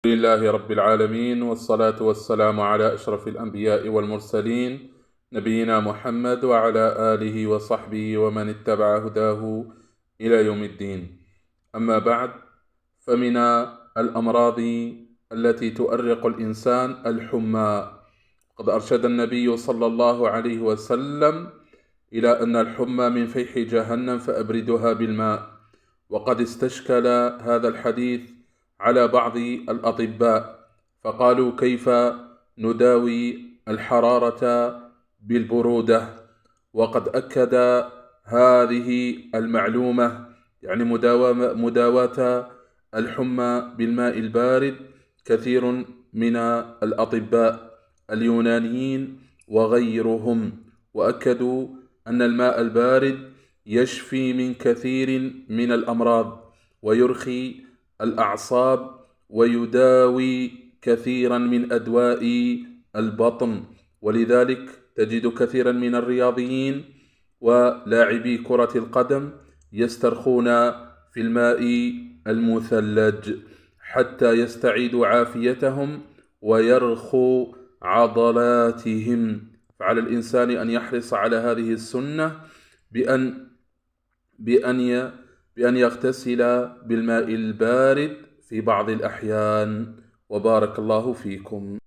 لله رب العالمين، والصلاة والسلام على أشرف الأنبياء والمرسلين نبينا محمد وعلى آله وصحبه ومن اتبع هداه إلى يوم الدين. أما بعد، فمن الأمراض التي تؤرق الإنسان الحمى. قد أرشد النبي صلى الله عليه وسلم إلى أن الحمى من فيح جهنم فأبردها بالماء، وقد استشكل هذا الحديث على بعض الأطباء، فقالوا: كيف نداوي الحرارة بالبرودة؟ وقد أكد هذه المعلومة، يعني مداواة الحمى بالماء البارد، كثير من الأطباء اليونانيين وغيرهم، وأكدوا أن الماء البارد يشفي من كثير من الأمراض، ويرخي الأعصاب، ويداوي كثيرا من أدواء البطن. ولذلك تجد كثيرا من الرياضيين ولاعبي كرة القدم يسترخون في الماء المثلج حتى يستعيدوا عافيتهم ويرخوا عضلاتهم. فعلى الإنسان أن يحرص على هذه السنة بأن يغتسل بالماء البارد في بعض الأحيان. وبارك الله فيكم.